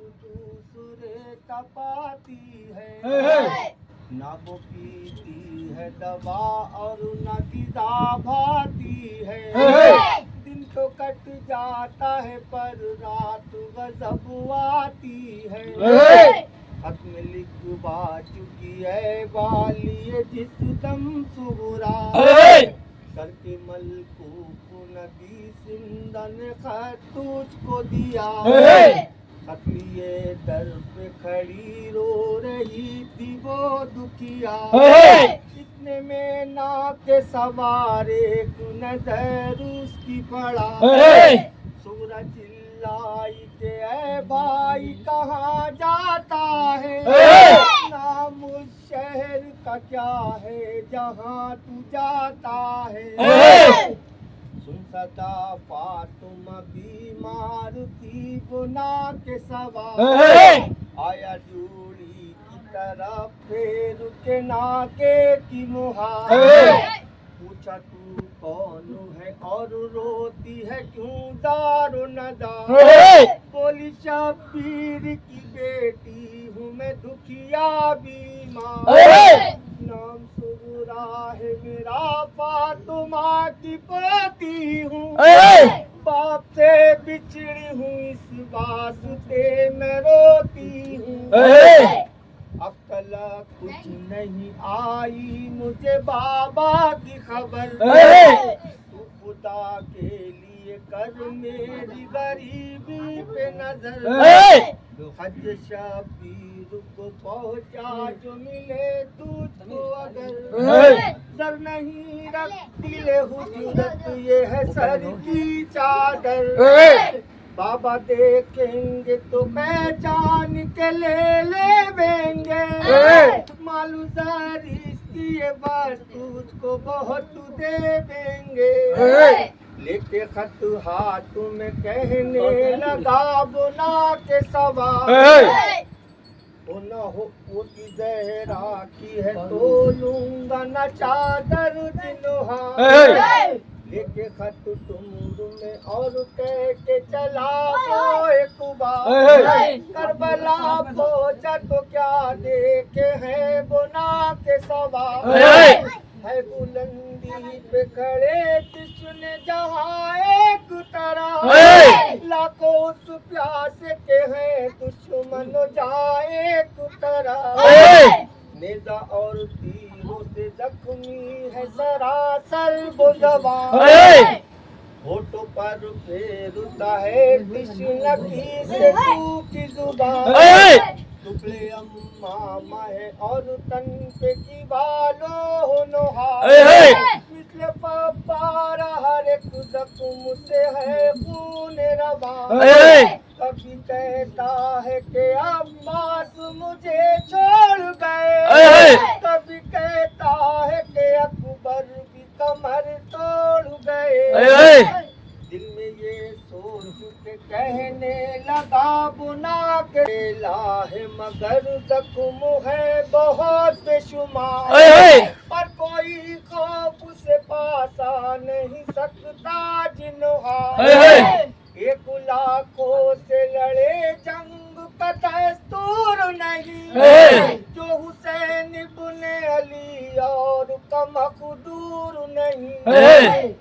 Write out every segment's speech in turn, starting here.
दूसरे तपाती है, ना वो पीती है दवा और न गिदा भाती है। दिन तो कट जाता है पर रात गजब आती है। खत में लिखवा चुकी है वाली जिस दम सुगरा, करके मलकूफ नबी सिंधा ने खत तुझको दिया। खत लिए दर पे खड़ी रो रही थी वो दुखिया, इतने में ना के सवार एक नजर उसकी पड़ा। सूरज चिल्लाई के ऐ भाई कहाँ जाता है, नाम उस शहर का क्या है जहाँ तू जाता है। सुन सदा फातुमा बीमार थी गुना के सवार, आया जूड़ी की तरफ फिर के नाके की मुहार। पूछा तू कौन है और रोती है क्यों दारो नदार, बोली शब्बीर की बेटी हूँ मैं दुखिया बीमार। नाम सुगरा है मेरा फातुमा की पोती हूँ, बाप से बिछड़ी हूँ इस वास्ते मैं रोती हूँ। अक्ल कुछ नहीं आई मुझे बाबा की खबर, तू खुदा के लिए कर मेरी गरीबी पे नजर। हज शबीर को पहुंचा जो मिले तुझको अगर, सर नहीं रखती ले हुजूरत ये है सर की चादर। बाबा देखेंगे तो पहचान के ले लेंगे, मालूम सारी इसकी ये बात तुझको बहुत दे देंगे। लेके खत हाथ में कहने लगा बुला के सवार, वो न हो वो की जहरा की है तो लूंगा न चादर जिन्हा। लेके खत तुम में और कह के चला वो एक बार, करबला पहुंचा तो क्या देखे है बुना के सवार। है बुलंदी पे खड़े कृष्ण जहाँ एक तरह, लाखों उस प्यास के हैं दुश्मन जाए एक तरह। नेजा और तीरों से जख्मी है सरासर वो जवान, होठों पर फेरता है कृष्ण की से की जुबान। टुकड़े अम्मा है और तन पे की बालों हो नोहार, मिसले पापा हर एक जख्म से है खून रवा। कभी कहता है कि अब्बास मुझे छोड़ गए, कभी कहता है कि अकबर की कमर तोड़ गए। दिल में ये सोच के कहने लगा बुना के है मगर जख्म है बहुत बेशुमार, पर कोई खौफ से पासा नहीं सकता जिन्हा। एक लाखों से लड़े जंग का दस्तूर नहीं, जो हुसैन इब्ने अली और का मकदूर नहीं।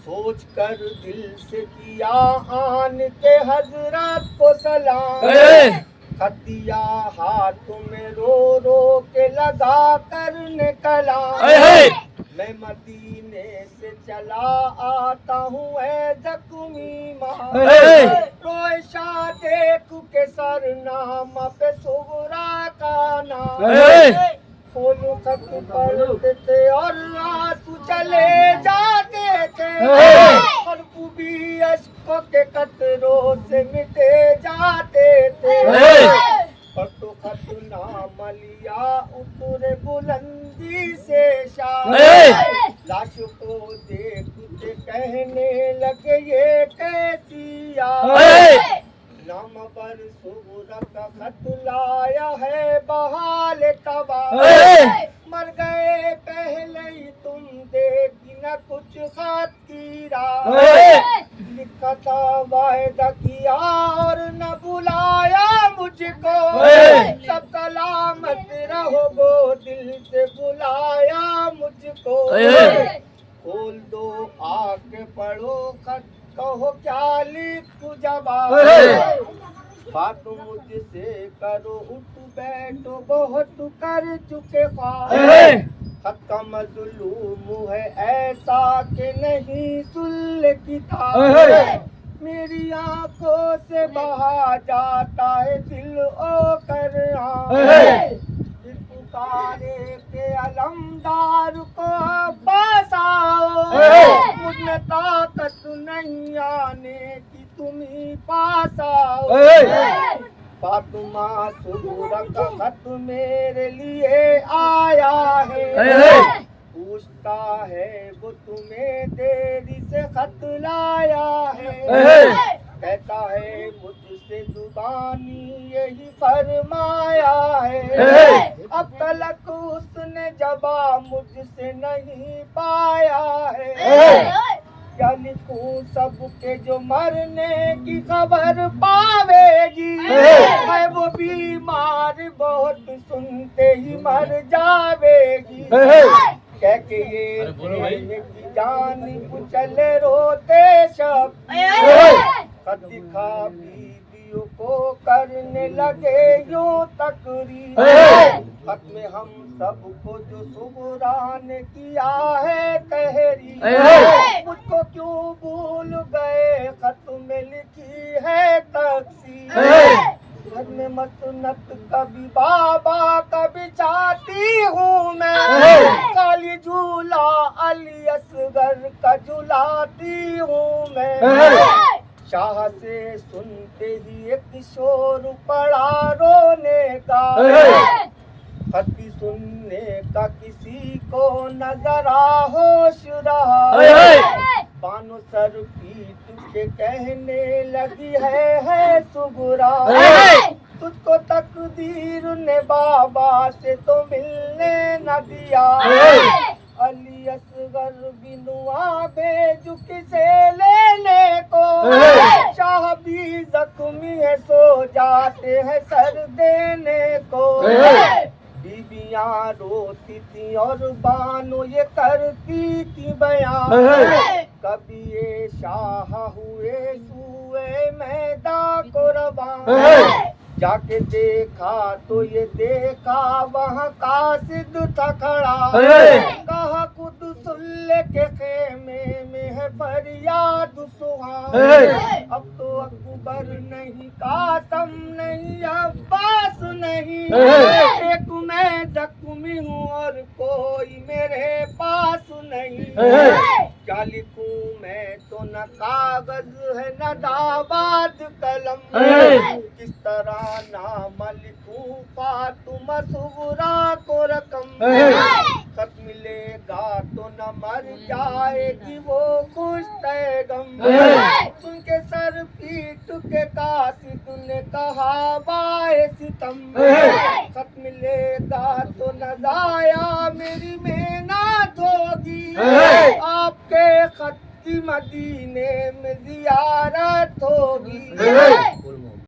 सोच कर दिल से किया आन के हजरत को सलाम, खतिया हाथ में रो रो के लगा करने कलाम। मैं मदीने से चला आता हूँ ऐ जख्मी माँ, रोए शाह देख के सरनामा पे सुगरा का नाम। खोलू खत पढ़ते थे और आंसू चले जाते थे, और भी अश्कों के कतरों से मिटे जाते थे। पटो खत नाम लिया उतरे बुलंदी से शाह, लाश को देखते कहने लगे ये कैसी याद। नाम पर सुगरा का खत लाया है बहाल तबा, मर गए पहले ही तुम देखी न कुछ खत की राह। लिखा था वायदा किया और न बुलाया मुझको, सब सलामत रहो गो दिल से बुलाया मुझको। खोल दो आके पढ़ो खत, कहो क्या लिखूं जवाब। बात मुझसे करो उठ बैठो, बहुत कर चुके ख्वाब। खत का मजलूम है ऐसा कि नहीं सुल किताब। मेरी आंखों से बहा जाता है दिल ओ कर पुकारे के अलमदार को पास आओ। मुझमें ताकत नहीं आने की, तुम ही पास आओ। फातिमा सुगरा का खत मेरे लिए आया है, पूछता है वो तुम्हें देरी से खत लाया है। कहता है मुझसे जुबानी यही फरमाया है, अब तलक उसने जवाब मुझसे नहीं पाया है। क्या लिखूं सबके जो मरने की खबर पावेगी, है वो बीमार बहुत सुनते ही मर जावेगी। कह के ये की जानिब चले रोते शब्द, खत दिखा बीवियों को करने लगे यूं तकरीर। खत में हम सबको जो सुगरा ने किया है तहरीर, मुझको क्यों भूल गए खत में लिखी है तकसीर। घर में मसनत कभी बाबा कभी चाहती हूँ मैं, काली झूला अली असगर का झुलाती हूँ मैं। शाह से सुनते ही एक शोर पड़ा रोने का, खत सुनने का किसी को नजरा होश रहा। बानो सर पीट के कहने लगी है सुगरा, तुझको तकदीर ने बाबा से तो मिलने न दिया। अली असगर बिनुआ भेजू किसे लेने को, शाह भी जख्मी है सो जाते हैं सर देने को। बीबियां रोती थी और बानो ये करती थी बयान, कभी ये शाह हुए सुए मैदा को रवान। जाके देखा तो ये देखा वहाँ कासिद था खड़ा, कहा खुद सुल्ले के खेमे में है फरियाद सुहा। अब तो अकबर नहीं कासम नहीं अब्बास नहीं, एक मैं जख्मी हूँ और कोई मेरे पास नहीं। क्या लिखूं मैं तो न कागज है न दाबाद कलम, किस तरह नाम लिखूं फातिमा सुगरा को रकम। खत मिलेगा तो न मर जाएगी वो खुश तय गम, सुन के सर पीट के कासिद ने कहा बाए सितम। खत मिलेगा तो न जाया मेरी मेहनत होगी, आपके खत की मदीने में जियारत होगी।